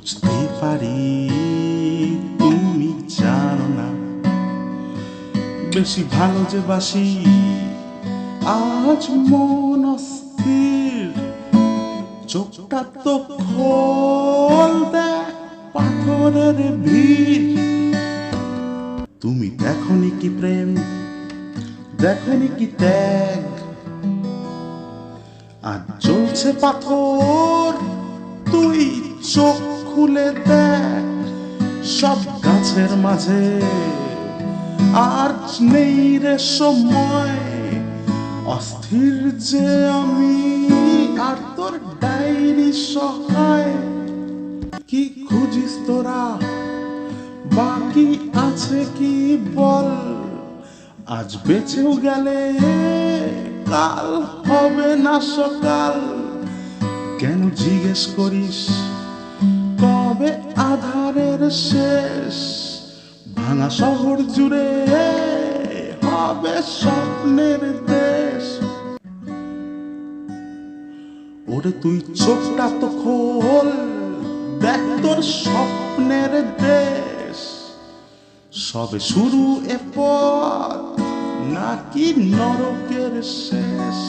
বুঝতে পারি তুমি জানো না বেশি ভালো যে বাসি আজ মন অস্থির চোখটা তো খোল দেখ পাথরের ভিড় তুমি দেখনি কি প্রেম দেখনি কি ত্যাগ আজ চলছে পাথর তুই চোখ খুলে দেখ সব গাছের মাঝে আর নেই রে সময় অস্থির যে আমি আর তোর ডায়েরি সহায় কি খুঁজিস তোরা বাকি আছে কি বল আজ বেঁচেও গেলে কাল হবে না সকাল কেন জিজ্ঞেস করিস কবে আধারের শেষ ভাঙা শহর জুড়ে হবে স্বপ্নের দেশ ওরে তুই চোখটা তো খোল দেখ তোর স্বপ্নের দেশ সবে শুরু এ পথ নাকি নরকের শেষ।